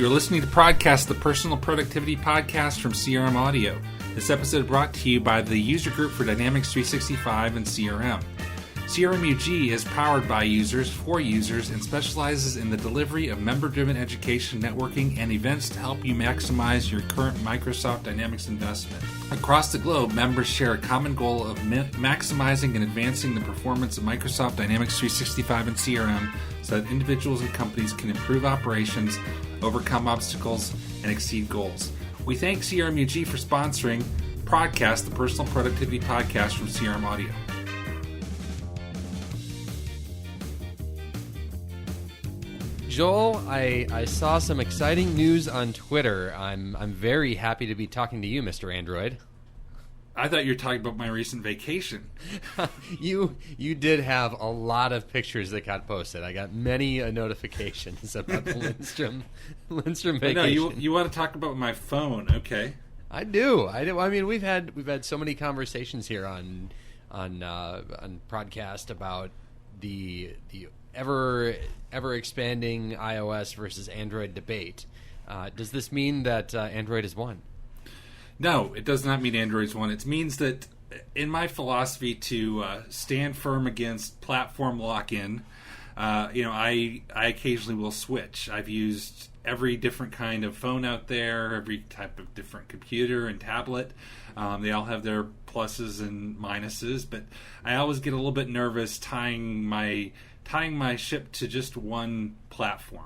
You're listening to ProdCast, the personal productivity podcast from CRM Audio. This episode brought to you by the user group for Dynamics 365 and CRM. CRM-UG is powered by users, for users, and specializes in the delivery of member-driven education, networking, and events to help you maximize your current Microsoft Dynamics investment. Across the globe, members share a common goal of maximizing and advancing the performance of Microsoft Dynamics 365 and CRM so that individuals and companies can improve operations, overcome obstacles, and exceed goals. We thank CRM-UG for sponsoring ProdCast, the personal productivity podcast from CRM Audio. Joel, I saw some exciting news on Twitter. I'm very happy to be talking to you, Mr. Android. I thought you were talking about my recent vacation. You did have a lot of pictures that got posted. I got many notifications about the Lindstrom vacation. No, you want to talk about my phone? Okay. I do. I mean, we've had so many conversations here on ProdCast about the ever expanding iOS versus Android debate. Does this mean that Android has won? No, it does not mean Android's won. It means that in my philosophy to stand firm against platform lock-in, I occasionally will switch. I've used every different kind of phone out there, every type of different computer and tablet. They all have their pluses and minuses, but I always get a little bit nervous tying my ship to just one platform.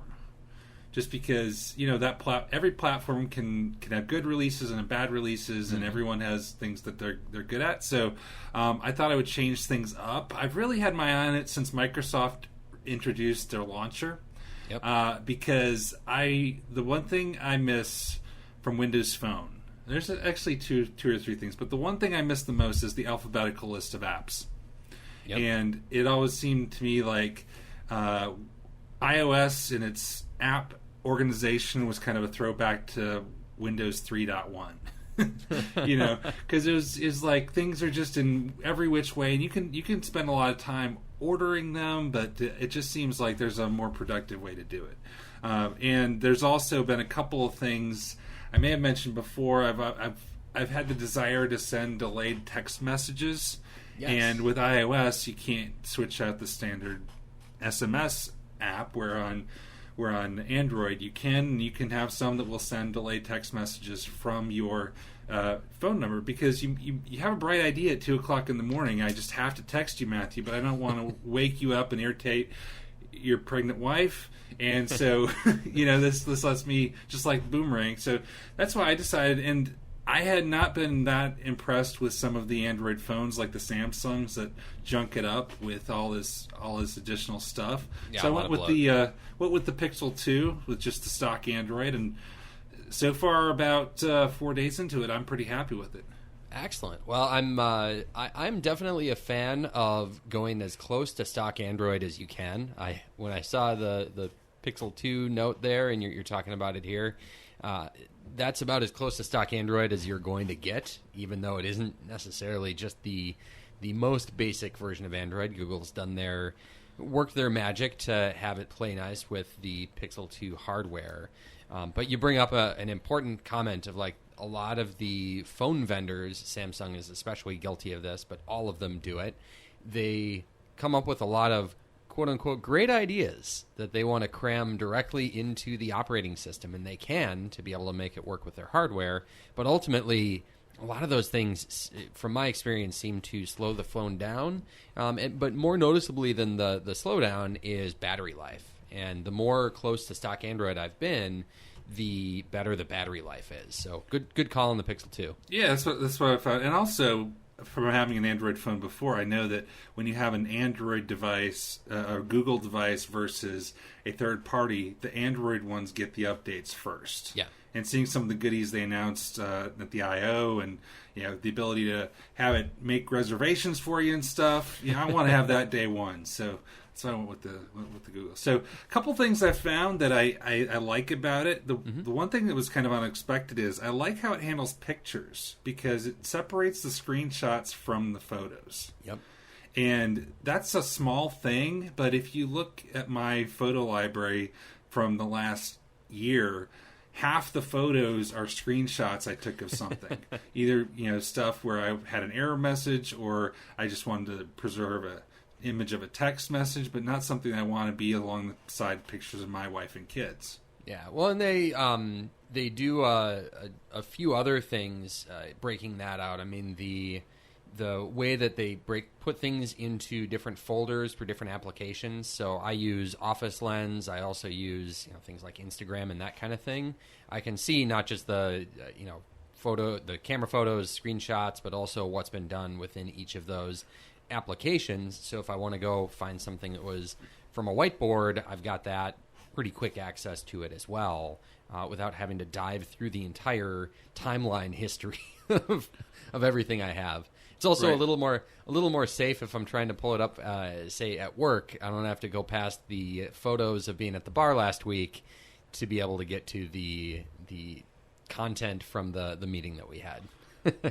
Just because, every platform can have good releases and bad releases, and everyone has things that they're good at. So I thought I would change things up. I've really had my eye on it since Microsoft introduced their launcher. Yep. Because the one thing I miss from Windows Phone, there's actually two or three things, but the one thing I miss the most is the alphabetical list of apps. Yep. And it always seemed to me like iOS in its app organization was kind of a throwback to Windows 3.1. Because it was like things are just in every which way, and you can spend a lot of time ordering them, but it just seems like there's a more productive way to do it. And there's also been a couple of things I may have mentioned before. I've had the desire to send delayed text messages. Yes. And with iOS, you can't switch out the standard SMS app, where on Android you can have some that will send delayed text messages from your phone number, because you have a bright idea at 2 o'clock in the morning. I just have to text you, Matthew, but I don't want to wake you up and irritate your pregnant wife. And so, this lets me just like boomerang. So that's why I decided, and I had not been that impressed with some of the Android phones like the Samsungs that junk it up with all this additional stuff. Yeah, so I went with the Pixel 2 with just the stock Android, and so far about 4 days into it, I'm pretty happy with it. Excellent. Well, I'm definitely a fan of going as close to stock Android as you can. When I saw the Pixel 2 note there, and you're talking about it here, that's about as close to stock Android as you're going to get, even though it isn't necessarily just the most basic version of Android. Google's worked their magic to have it play nice with the Pixel 2 hardware. But you bring up an important comment of, like, a lot of the phone vendors, Samsung is especially guilty of this, but all of them do it. They come up with a lot of quote-unquote great ideas that they want to cram directly into the operating system, and they can, to be able to make it work with their hardware. But ultimately, a lot of those things, from my experience, seem to slow the phone down. But more noticeably than the slowdown is battery life. And the more close to stock Android I've been, the better the battery life is. So good call on the Pixel 2. Yeah, that's what I found. And also, from having an Android phone before, I know that when you have an Android device, a Google device versus a third party, the Android ones get the updates first. Yeah. And seeing some of the goodies they announced at the I/O, and the ability to have it make reservations for you and stuff, I want to have that day one. So I went with the Google. So a couple things I found that I like about it. The one thing that was kind of unexpected is I like how it handles pictures, because it separates the screenshots from the photos. Yep. And that's a small thing, but if you look at my photo library from the last year, half the photos are screenshots I took of something. Either, stuff where I had an error message, or I just wanted to preserve a image of a text message, but not something I want to be alongside pictures of my wife and kids. Yeah, well, and they do a few other things breaking that out. I mean, the way that they put things into different folders for different applications. So I use Office Lens. I also use things like Instagram and that kind of thing. I can see not just the the camera photos, screenshots, but also what's been done within each of those applications. So if I want to go find something that was from a whiteboard, I've got that pretty quick access to it as well, without having to dive through the entire timeline history of everything I have. It's also right. a little more safe if I'm trying to pull it up, say at work. I don't have to go past the photos of being at the bar last week to be able to get to the content from the meeting that we had.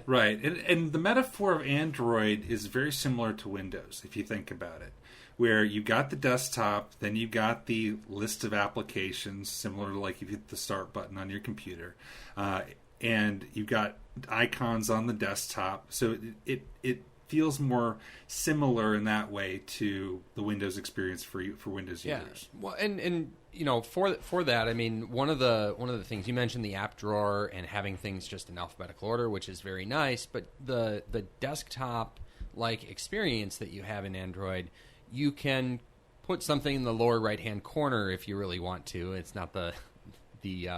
Right, and the metaphor of Android is very similar to Windows, if you think about it, where you got the desktop, then you got the list of applications, similar to like if you hit the start button on your computer, and you got icons on the desktop. So it feels more similar in that way to the Windows experience for Windows users. Well, and for that, I mean, one of the things you mentioned, the app drawer and having things just in alphabetical order, which is very nice. But the desktop like experience that you have in Android, you can put something in the lower right hand corner if you really want to. It's not the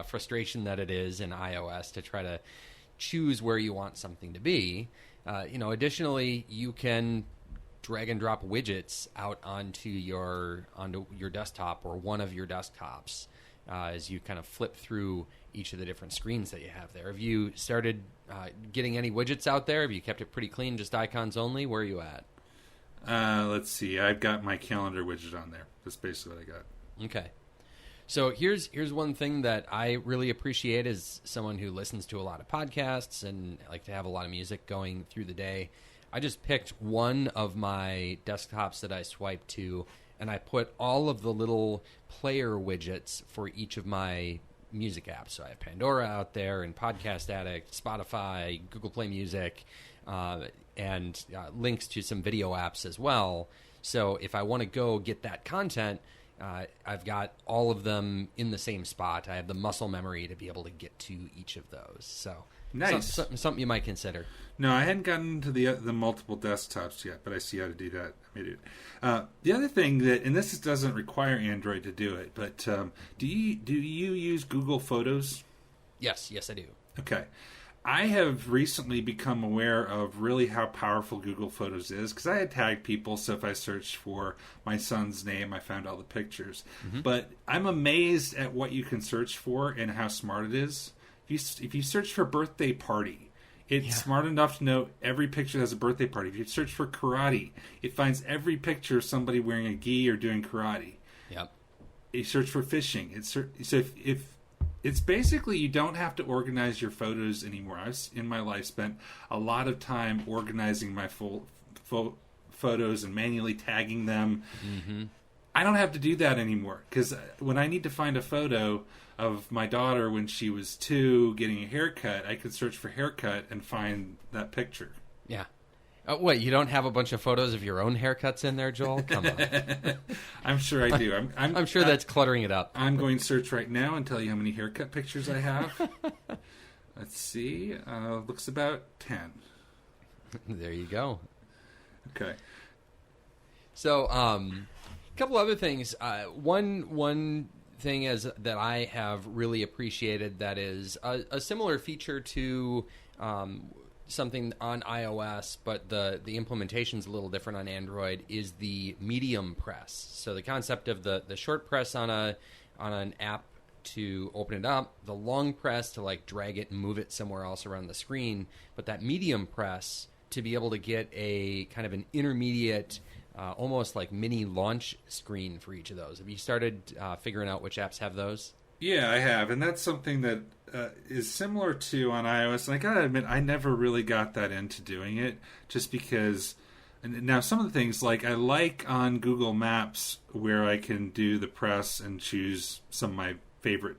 frustration that it is in iOS to try to choose where you want something to be. Additionally, you can drag and drop widgets out onto your desktop or one of your desktops as you kind of flip through each of the different screens that you have there. Have you started getting any widgets out there? Have you kept it pretty clean, just icons only? Where are you at? Let's see. I've got my calendar widget on there. That's basically what I got. Okay. So here's one thing that I really appreciate as someone who listens to a lot of podcasts and I like to have a lot of music going through the day. I just picked one of my desktops that I swipe to, and I put all of the little player widgets for each of my music apps. So I have Pandora out there, and Podcast Addict, Spotify, Google Play Music, and links to some video apps as well. So if I want to go get that content, I've got all of them in the same spot. I have the muscle memory to be able to get to each of those. So nice. Something you might consider. No, I hadn't gotten into the multiple desktops yet, but I see how to do that. I made it. The other thing that, and this doesn't require Android to do it, but do you use Google Photos? Yes, I do. Okay. I have recently become aware of really how powerful Google Photos is, because I had tagged people, so if I searched for my son's name, I found all the pictures. Mm-hmm. But I'm amazed at what you can search for and how smart it is. If you search for birthday party, it's smart enough to know every picture has a birthday party. If you search for karate, it finds every picture of somebody wearing a gi or doing karate. Yep. You search for fishing. If it's basically, you don't have to organize your photos anymore. I've, in my life, spent a lot of time organizing my photos and manually tagging them. Mm-hmm. I don't have to do that anymore, because when I need to find a photo of my daughter when she was 2 getting a haircut, I could search for haircut and find that picture. Yeah. Wait, you don't have a bunch of photos of your own haircuts in there, Joel? Come on. I'm sure I do. I'm sure that's cluttering it up. I'm going to search right now and tell you how many haircut pictures I have. Let's see. Looks about 10. There you go. Okay. So, a couple other things. One thing that I have really appreciated that is a similar feature to something on iOS, but the implementation's a little different on Android, is the medium press. So the concept of the short press on an app to open it up, the long press to like drag it and move it somewhere else around the screen, but that medium press to be able to get a kind of an intermediate, almost like mini launch screen for each of those. Have you started figuring out which apps have those? Yeah, I have, and that's something that is similar to on iOS. And I gotta admit, I never really got that into doing it, just because. And now, some of the things, like I like on Google Maps, where I can do the press and choose some of my favorite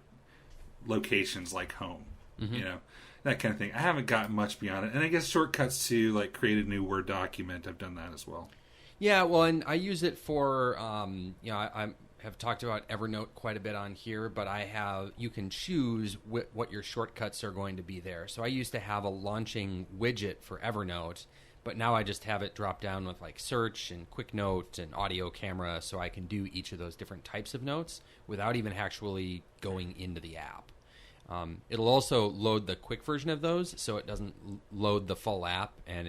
locations like home, that kind of thing. I haven't gotten much beyond it. And I guess shortcuts to like create a new Word document. I've done that as well. Yeah, well, and I use it for, I have talked about Evernote quite a bit on here, but you can choose what your shortcuts are going to be there. So I used to have a launching widget for Evernote, but now I just have it drop down with like search and quick note and audio camera, so I can do each of those different types of notes without even actually going into the app. It'll also load the quick version of those, so it doesn't load the full app, and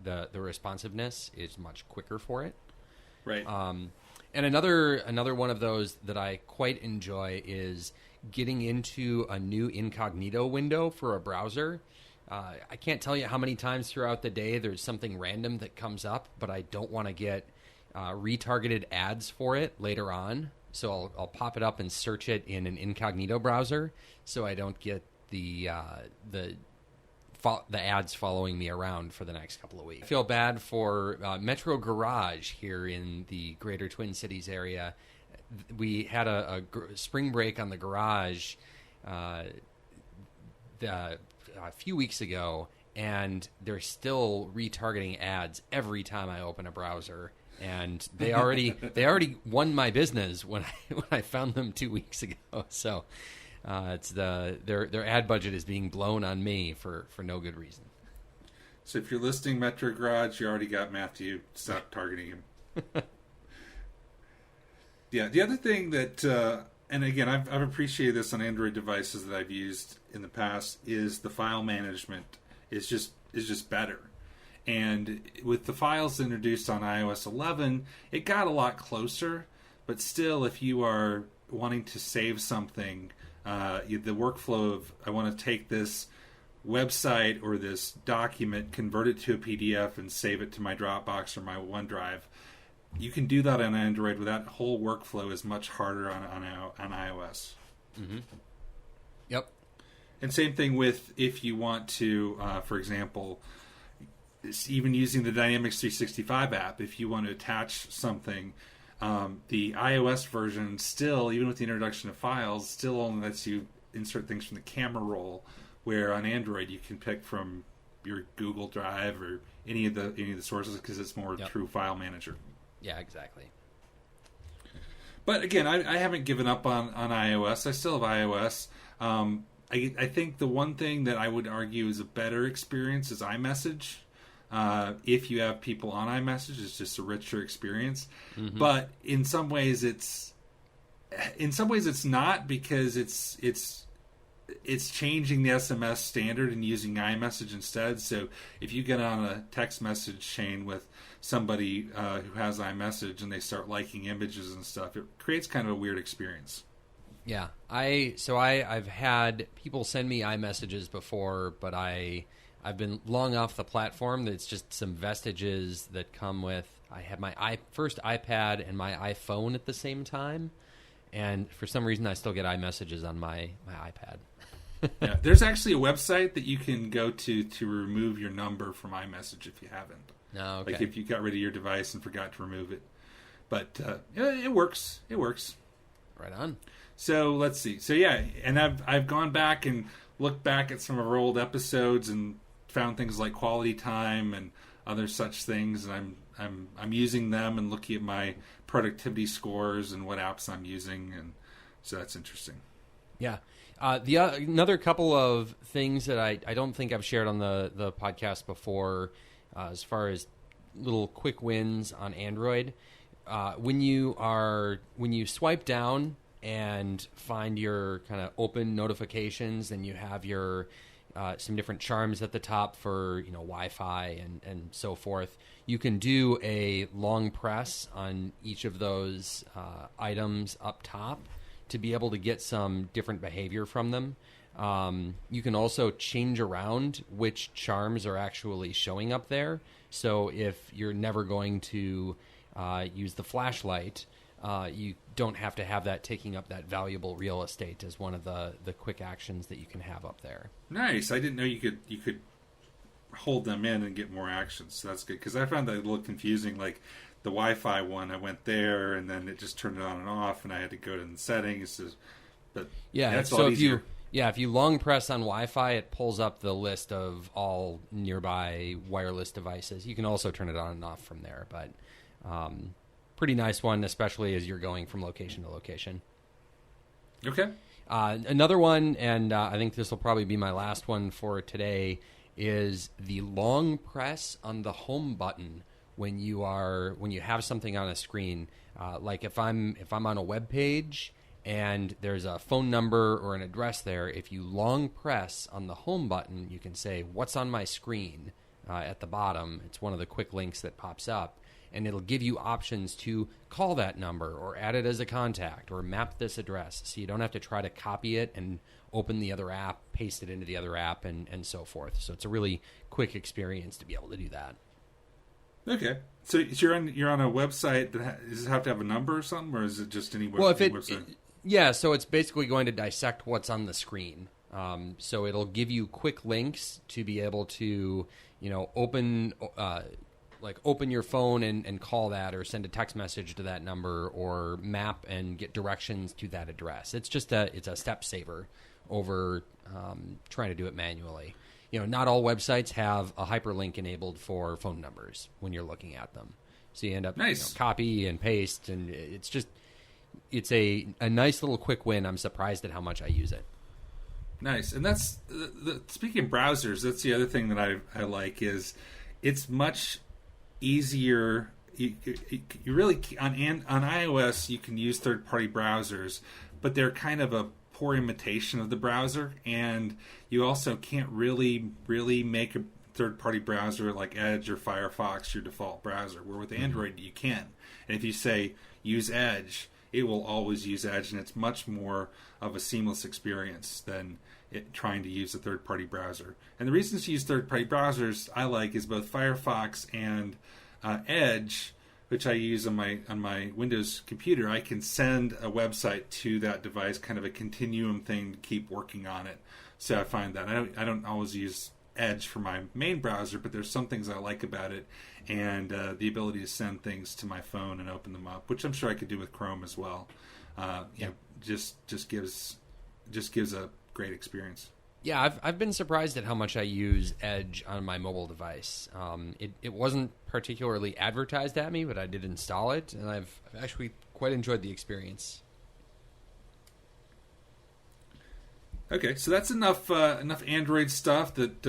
the responsiveness is much quicker for it. Right. And another one of those that I quite enjoy is getting into a new incognito window for a browser. I can't tell you how many times throughout the day there's something random that comes up, but I don't want to get retargeted ads for it later on. So I'll pop it up and search it in an incognito browser, so I don't get the ads following me around for the next couple of weeks. I feel bad for Metro Garage here in the greater Twin Cities area. We had a spring break on the Garage a few weeks ago, and they're still retargeting ads every time I open a browser. And they already won my business when I found them 2 weeks ago. So it's their ad budget is being blown on me for no good reason. So if you're listing Metro Garage, you already got Matthew. Stop targeting him. Yeah, the other thing that, and again, I've appreciated this on Android devices that I've used in the past, is the file management is just better. And with the files introduced on iOS 11, it got a lot closer. But still, if you are wanting to save something, the workflow of I want to take this website or this document, convert it to a PDF, and save it to my Dropbox or my OneDrive, you can do that on Android. But that whole workflow is much harder on iOS. Mm-hmm. Yep. And same thing with if you want to, for example, even using the Dynamics 365 app, if you want to attach something, the iOS version still, even with the introduction of files, still only lets you insert things from the camera roll, where on Android you can pick from your Google Drive or any of the sources, because it's more true file manager. Yeah, exactly. But again, I haven't given up on iOS. I still have iOS. I think the one thing that I would argue is a better experience is iMessage. If you have people on iMessage, it's just a richer experience. Mm-hmm. But in some ways it's not, because it's changing the SMS standard and using iMessage instead. So if you get on a text message chain with somebody who has iMessage and they start liking images and stuff, it creates kind of a weird experience. Yeah, I've had people send me iMessages before, but I've been long off the platform. It's just some vestiges that come with. I had my first iPad and my iPhone at the same time, and for some reason I still get iMessages on my iPad. Yeah, there's actually a website that you can go to remove your number from iMessage if you haven't. No, okay. Like if you got rid of your device and forgot to remove it. But it works. It works. Right on. So let's see. So yeah, and I've gone back and looked back at some of our old episodes and found things like Quality Time and other such things, and I'm using them and looking at my productivity scores and what apps I'm using, and so that's interesting. Yeah. Another couple of things that I don't think I've shared on the podcast before, as far as little quick wins on Android. When you swipe down and find your kind of open notifications, and you have your some different charms at the top for Wi-Fi and so forth, you can do a long press on each of those items up top to be able to get some different behavior from them. You can also change around which charms are actually showing up there. So if you're never going to use the flashlight, you don't have to have that taking up that valuable real estate as one of the quick actions that you can have up there. Nice. I didn't know you could hold them in and get more actions. So that's good, because I found that a little confusing. Like the Wi-Fi one, I went there and then it just turned it on and off, and I had to go to the settings. But yeah, that's so easier. Yeah, if you long press on Wi-Fi, it pulls up the list of all nearby wireless devices. You can also turn it on and off from there, but pretty nice one, especially as you're going from location to location. Okay. Another one, and I think this will probably be my last one for today, is the long press on the home button when you have something on a screen. Like if I'm on a web page and there's a phone number or an address there, if you long press on the home button, you can say, "What's on my screen?" At the bottom. It's one of the quick links that pops up, and it'll give you options to call that number or add it as a contact or map this address, so you don't have to try to copy it and open the other app, paste it into the other app, and so forth. So it's a really quick experience to be able to do that. Okay, so you're on a website that does it have to have a number or something, or is it just any website? Yeah, so it's basically going to dissect what's on the screen. So it'll give you quick links to be able to, open your phone and call that, or send a text message to that number, or map and get directions to that address. It's just it's a step saver over trying to do it manually. Not all websites have a hyperlink enabled for phone numbers when you're looking at them. So you end up copy and paste, and it's a nice little quick win. I'm surprised at how much I use it. Nice. And that's speaking of browsers, that's the other thing that I like is it's much easier. You really on iOS you can use third-party browsers, but they're kind of a poor imitation of the browser, and you also can't really make a third-party browser like Edge or Firefox your default browser, where with Android you can. And if you say use Edge, it will always use Edge, and it's much more of a seamless experience than trying to use a third-party browser. And the reasons to use third-party browsers I like is both Firefox and Edge, which I use on my Windows computer. I can send a website to that device, kind of a continuum thing to keep working on it. So I find that I don't always use Edge for my main browser, but there's some things I like about it, and the ability to send things to my phone and open them up, which I'm sure I could do with Chrome as well. Just gives a great experience. Yeah, I've been surprised at how much I use Edge on my mobile device. It wasn't particularly advertised at me, but I did install it, and I've actually quite enjoyed the experience. Okay, so that's enough Android stuff that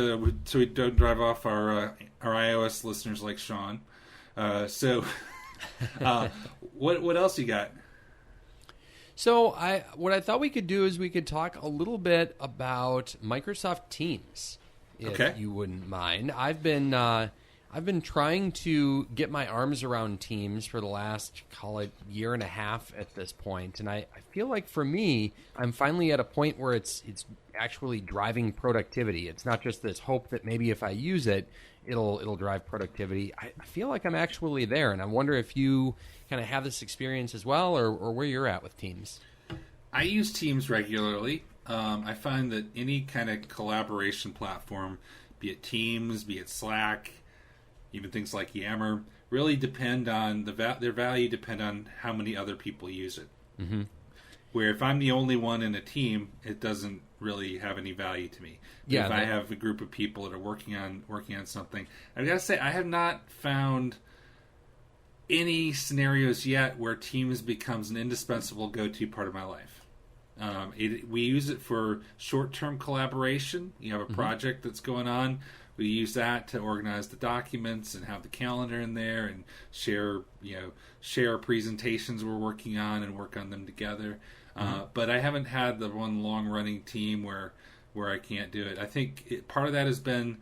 so we don't drive off our iOS listeners like Sean. So what else you got? So what I thought we could do is we could talk a little bit about Microsoft Teams, if you wouldn't mind. I've been trying to get my arms around Teams for the last, call it, year and a half at this point, and I feel like for me, I'm finally at a point where it's actually driving productivity. It's not just this hope that maybe if I use it, it'll drive productivity. I feel like I'm actually there, and I wonder if you kind of have this experience as well, or where you're at with Teams. I use Teams regularly. I find that any kind of collaboration platform, be it Teams, be it Slack, even things like Yammer, really depend on their value depend on how many other people use it. Mm-hmm. Where if I'm the only one in a team, it doesn't really have any value to me. But if I have a group of people that are working on something, I gotta say I have not found any scenarios yet where Teams becomes an indispensable go-to part of my life. We use it for short-term collaboration. You have a project that's going on. We use that to organize the documents and have the calendar in there and share presentations we're working on and work on them together. But I haven't had the one long-running team where I can't do it. I think part of that has been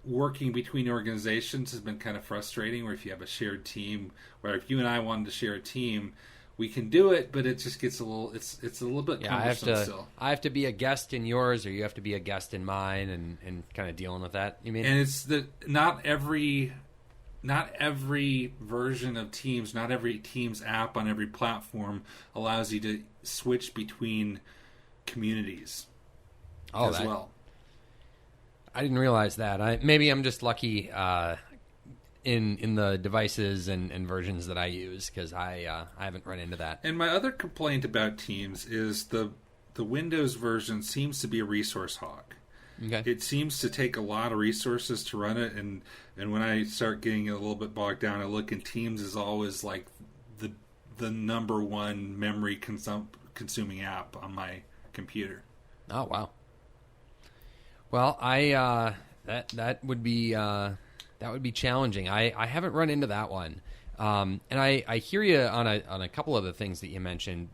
working between organizations has been kind of frustrating, where if you have a shared team, where if you and I wanted to share a team, we can do it, but it just gets a little bit cumbersome still. I have to be a guest in yours, or you have to be a guest in mine, and kind of dealing with that, you mean? And it's not every version of Teams, not every Teams app on every platform allows you to switch between communities as well. I didn't realize that. Maybe I'm just lucky in the devices and versions that I use, because I haven't run into that. And my other complaint about Teams is the the Windows version seems to be a resource hog. Okay. It seems to take a lot of resources to run it, and when I start getting a little bit bogged down, I look, and Teams is always like the number one memory consuming app on my computer. Oh wow. Well, that would be challenging. I haven't run into that one, and I hear you on a couple of the things that you mentioned.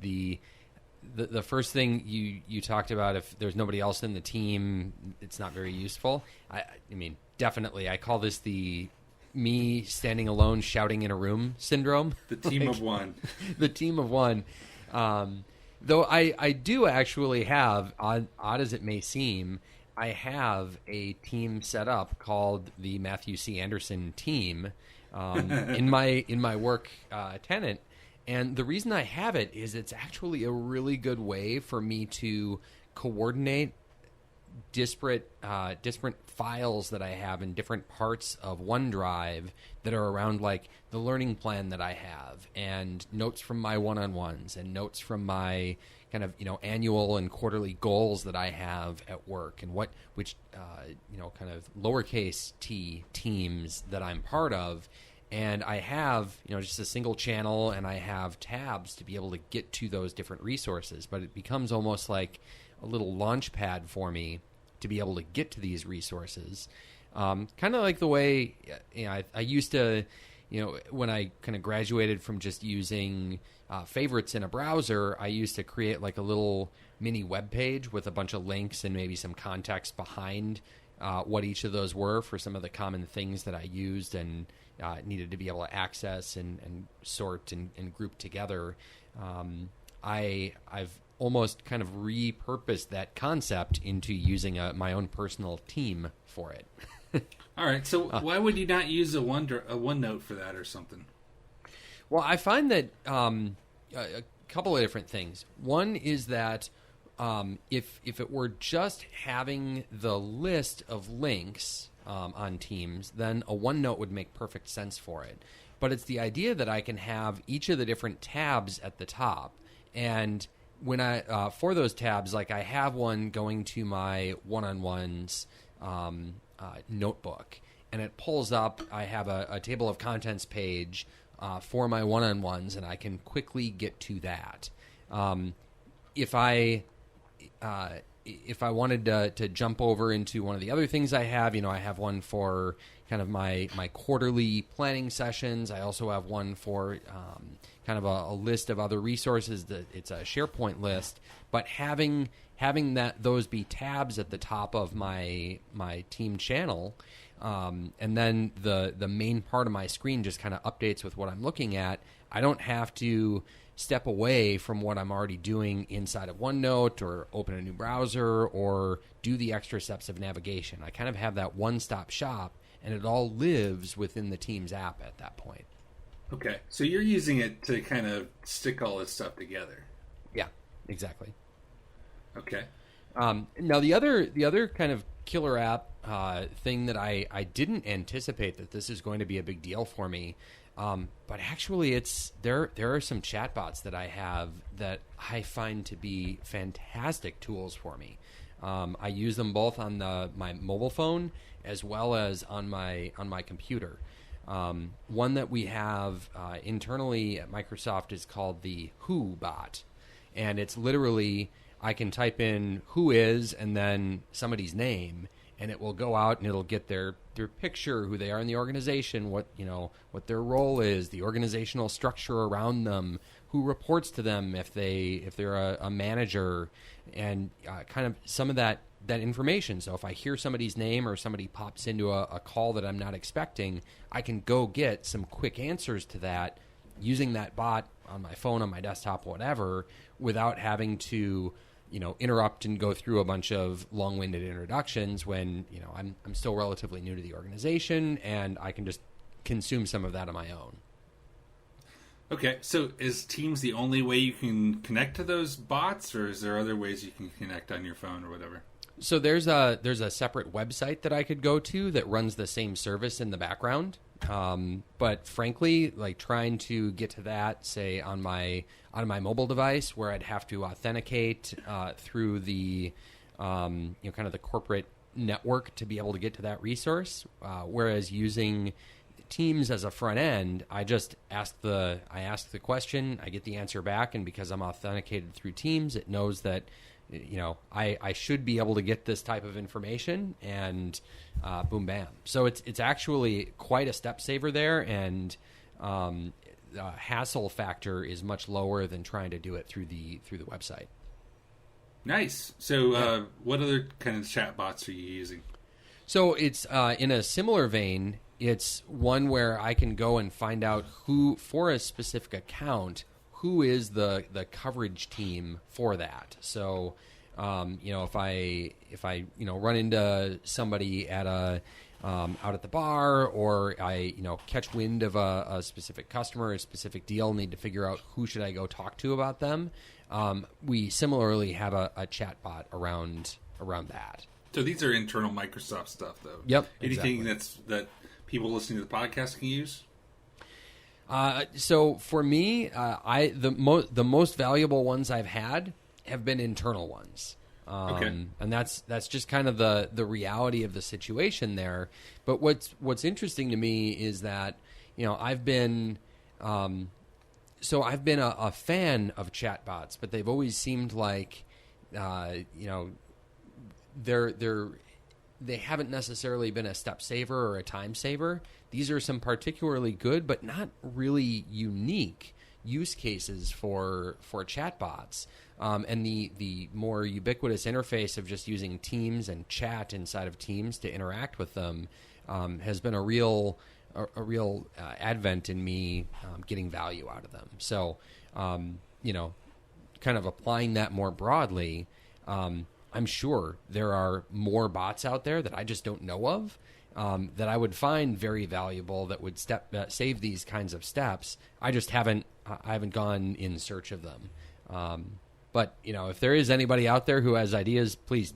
The first thing you talked about, if there's nobody else in the team, it's not very useful. I mean, definitely, I call this the me standing alone shouting in a room syndrome. The team of one. The team of one. Though I do actually have, odd as it may seem, I have a team set up called the Matthew C. Anderson team in my work tenant. And the reason I have it is it's actually a really good way for me to coordinate disparate files that I have in different parts of OneDrive that are around, like the learning plan that I have, and notes from my one-on-ones, and notes from my kind of annual and quarterly goals that I have at work, and which kind of lowercase t teams that I'm part of. And I have, just a single channel, and I have tabs to be able to get to those different resources. But it becomes almost like a little launch pad for me to be able to get to these resources. Kind of like the way I used to, when I kind of graduated from just using favorites in a browser, I used to create like a little mini web page with a bunch of links and maybe some context behind what each of those were for some of the common things that I used and needed to be able to access and sort and group together. I've almost kind of repurposed that concept into using my own personal team for it. All right, so why would you not use a OneNote for that or something? Well, I find that a couple of different things. One is that if it were just having the list of links on Teams, then a OneNote would make perfect sense for it. But it's the idea that I can have each of the different tabs at the top, and when I for those tabs, like I have one going to my one-on-ones notebook, and it pulls up. I have a table of contents page for my one-on-ones, and I can quickly get to that. If I wanted to jump over into one of the other things I have, I have one for kind of my quarterly planning sessions. I also have one for kind of a list of other resources. That it's a SharePoint list, but having those be tabs at the top of my team channel, and then the main part of my screen just kind of updates with what I'm looking at. I don't have to step away from what I'm already doing inside of OneNote or open a new browser or do the extra steps of navigation. I kind of have that one-stop shop, and it all lives within the Teams app at that point. Okay, so you're using it to kind of stick all this stuff together. Yeah, exactly. Okay. Now the other kind of killer app thing that I didn't anticipate that this is going to be a big deal for me, but actually there are some chatbots that I have that I find to be fantastic tools for me. I use them both on my mobile phone as well as on my computer. One that we have internally at Microsoft is called the Who bot, and it's literally I can type in who is and then somebody's name, and it will go out and it'll get their picture, who they are in the organization, what their role is, the organizational structure around them, who reports to them if they're a manager, and kind of some of that information. So if I hear somebody's name or somebody pops into a call that I'm not expecting, I can go get some quick answers to that using that bot on my phone, on my desktop, whatever, without having to interrupt and go through a bunch of long-winded introductions when I'm still relatively new to the organization, and I can just consume some of that on my own. Okay, so is Teams the only way you can connect to those bots, or is there other ways you can connect on your phone or whatever? So there's a separate website that I could go to that runs the same service in the background. But frankly, like trying to get to that, say on my mobile device, where I'd have to authenticate through the kind of the corporate network to be able to get to that resource. Whereas using Teams as a front end, I just ask the question, I get the answer back, and because I'm authenticated through Teams, it knows that I should be able to get this type of information, and boom, bam. So it's actually quite a step saver there, and hassle factor is much lower than trying to do it through the website. Nice. So what other kind of chat bots are you using? So it's in a similar vein. It's one where I can go and find out who, for a specific account, who is the coverage team for that. So, if I run into somebody at out at the bar, or I catch wind of a specific customer, a specific deal, need to figure out who should I go talk to about them. We similarly have a chat bot around that. So these are internal Microsoft stuff, though. Yep. Anything exactly. that people listening to the podcast can use? So for me, the most valuable ones I've had have been internal ones. And that's just kind of the reality of the situation there. But what's interesting to me is that I've been a fan of chatbots, but they've always seemed like they haven't necessarily been a step saver or a time saver. These are some particularly good, but not really unique use cases for chatbots. And the more ubiquitous interface of just using Teams and chat inside of Teams to interact with them has been a real advent in me getting value out of them. So, kind of applying that more broadly, I'm sure there are more bots out there that I just don't know of that I would find very valuable that would save these kinds of steps. I just haven't gone in search of them. But if there is anybody out there who has ideas, please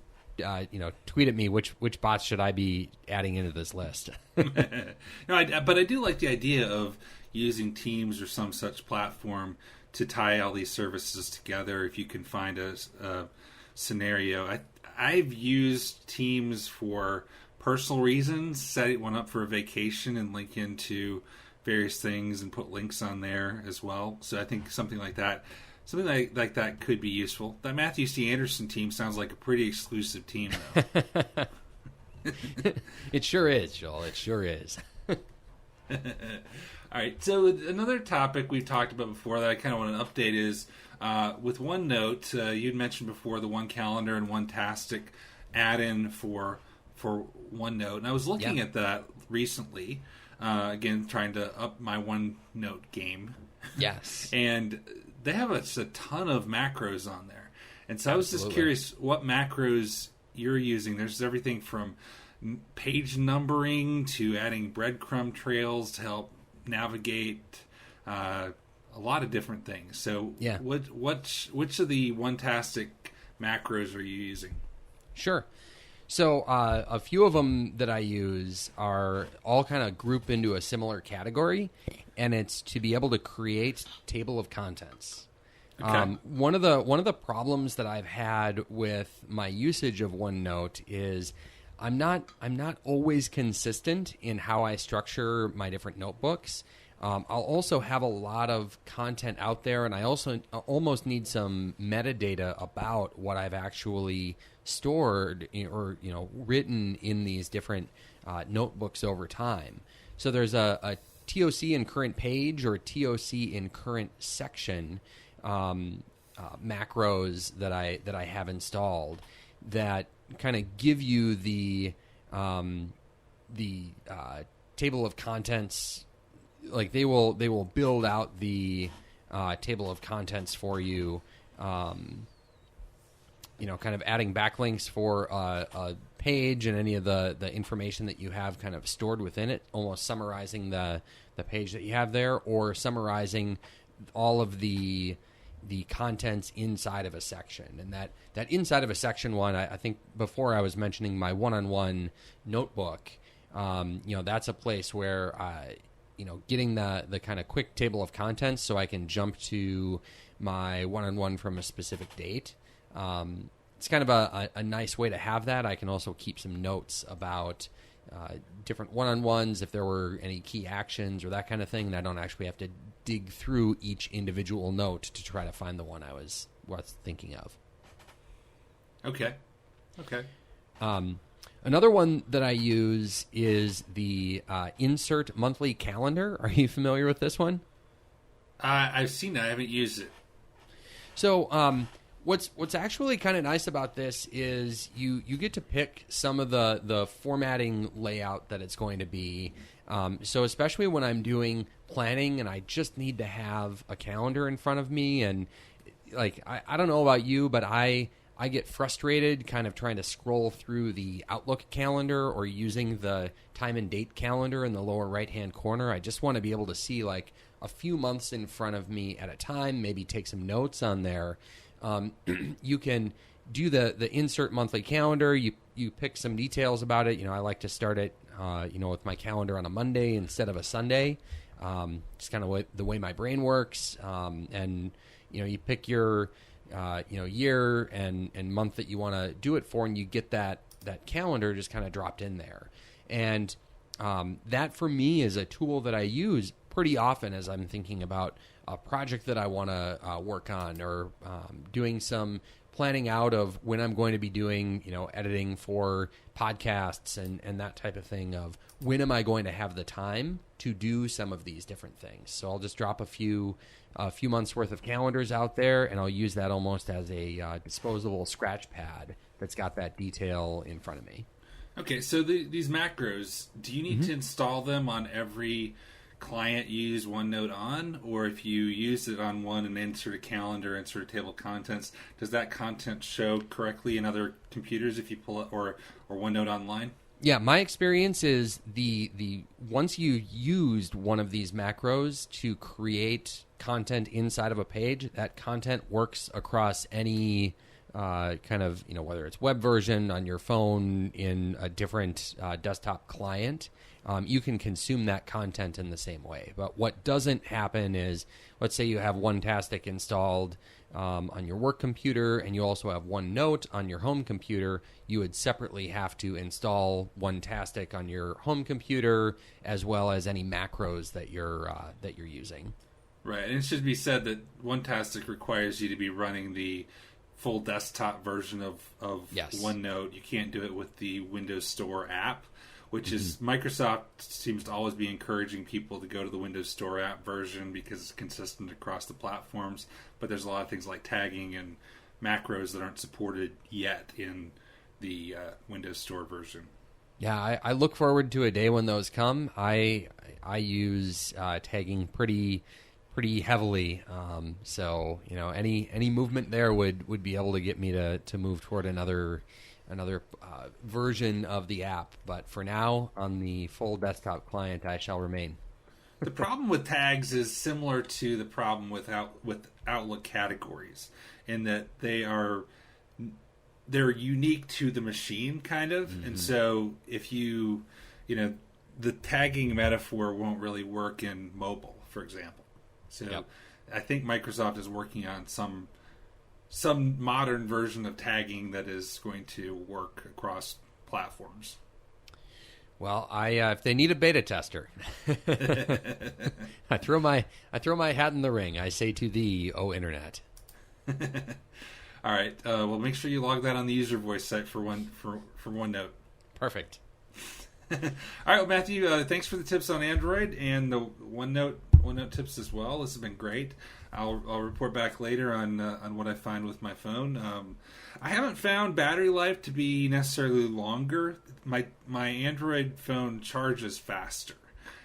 tweet at me which bots should I be adding into this list. But I do like the idea of using Teams or some such platform to tie all these services together. If you can find a scenario, I've used Teams for personal reasons, set one up for a vacation and link into various things and put links on there as well. So I think something like that could be useful. That Matthew C. Anderson team sounds like a pretty exclusive team, though. It sure is, Joel. It sure is. All right. So another topic we've talked about before that I kind of want to update is with OneNote. You'd mentioned before the One Calendar and Onetastic add-in for OneNote, and I was looking at that recently. Again, trying to up my OneNote game. Yes. And they have a ton of macros on there. And so I was just curious what macros you're using. There's everything from page numbering to adding breadcrumb trails to help navigate a lot of different things. So which of the Onetastic macros are you using? Sure. So a few of them that I use are all kind of group into a similar category, and it's to be able to create table of contents. Okay. One of the problems that I've had with my usage of OneNote is I'm not always consistent in how I structure my different notebooks. I'll also have a lot of content out there, and I also almost need some metadata about what I've actually stored or written in these different notebooks over time. So there's a TOC in current page or a TOC in current section macros that I have installed that kind of give you the table of contents. Like they will build out the table of contents for you, kind of adding backlinks for a page and any of the information that you have kind of stored within it, almost summarizing the page that you have there, or summarizing all of the the contents inside of a section. And that inside of a section one, I think before I was mentioning my one-on-one notebook, that's a place where, getting the kind of quick table of contents so I can jump to my one-on-one from a specific date. It's kind of a nice way to have that. I can also keep some notes about different one-on-ones, if there were any key actions or that kind of thing, and I don't actually have to dig through each individual note to try to find the one I was thinking of. Okay. Another one that I use is the Insert Monthly Calendar. Are you familiar with this one? I've seen it. I haven't used it. So what's actually kind of nice about this is you get to pick some of the formatting layout that it's going to be. So especially when I'm doing planning and I just need to have a calendar in front of me, and like I don't know about you, but I get frustrated kind of trying to scroll through the Outlook calendar or using the time and date calendar in the lower right-hand corner. I just want to be able to see like a few months in front of me at a time, maybe take some notes on there. You can do the Insert Monthly Calendar. You pick some details about it. I like to start it, with my calendar on a Monday instead of a Sunday. Just kind of the way my brain works. And you pick your year and month that you want to do it for, and you get that calendar just kind of dropped in there. And that for me is a tool that I use pretty often as I'm thinking about a project that I want to work on, or doing some planning out of when I'm going to be doing, editing for podcasts and that type of thing, of when am I going to have the time to do some of these different things. So I'll just drop a few months worth of calendars out there, and I'll use that almost as a disposable scratch pad that's got that detail in front of me. Okay, so these macros, do you need to install them on every client you use OneNote on, or if you use it on one and insert a calendar, insert a table of contents, does that content show correctly in other computers if you pull it, or OneNote online? Yeah, my experience is the once you used one of these macros to create content inside of a page, that content works across any kind of, whether it's web version on your phone, in a different desktop client. You can consume that content in the same way. But what doesn't happen is, let's say you have Onetastic installed on your work computer, and you also have OneNote on your home computer. You would separately have to install Onetastic on your home computer, as well as any macros that you're using. Right, and it should be said that Onetastic requires you to be running the full desktop version of yes. OneNote. You can't do it with the Windows Store app, which is, Microsoft seems to always be encouraging people to go to the Windows Store app version because it's consistent across the platforms. But there's a lot of things like tagging and macros that aren't supported yet in the Windows Store version. Yeah, I look forward to a day when those come. I use tagging pretty heavily, so any movement there would be able to get me to move toward another version of the app. But for now, on the full desktop client, I shall remain. The problem with tags is similar to the problem with Outlook categories, in that they're unique to the machine, kind of. And so if the tagging metaphor won't really work in mobile, for example. So I think Microsoft is working on some modern version of tagging that is going to work across platforms. Well, if they need a beta tester, I throw my hat in the ring. I say to thee, O Internet. All right. Well, make sure you log that on the user voice site for OneNote. Perfect. All right, well, Matthew, thanks for the tips on Android and the OneNote tips as well. This has been great. I'll report back later on what I find with my phone. I haven't found battery life to be necessarily longer. My Android phone charges faster,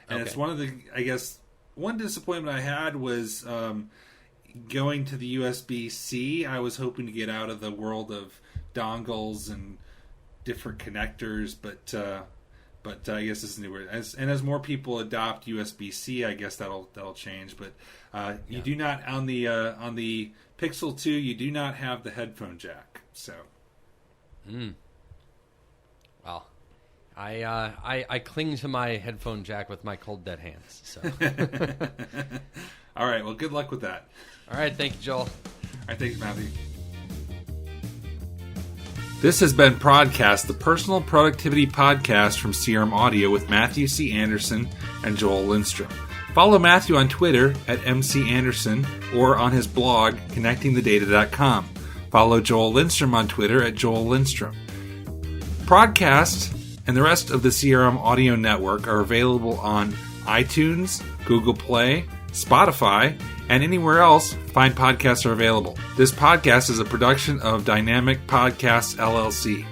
and It's one of the, I guess, one disappointment I had was going to the USB-C. I was hoping to get out of the world of dongles and different connectors, but I guess this is newer. As more people adopt USB-C, I guess that'll change. But you do not on the Pixel 2, you do not have the headphone jack. So, Well, I cling to my headphone jack with my cold dead hands. So, all right. Well, good luck with that. all right, thank you, Joel. All right, thanks, Matthew. This has been ProdCast, the personal productivity podcast from CRM Audio with Matthew C. Anderson and Joel Lindstrom. Follow Matthew on Twitter at MC Anderson or on his blog, connectingthedata.com. Follow Joel Lindstrom on Twitter at Joel Lindstrom. ProdCast and the rest of the CRM Audio Network are available on iTunes, Google Play, Spotify, and anywhere else fine podcasts are available. This podcast is a production of Dynamic Podcasts, LLC.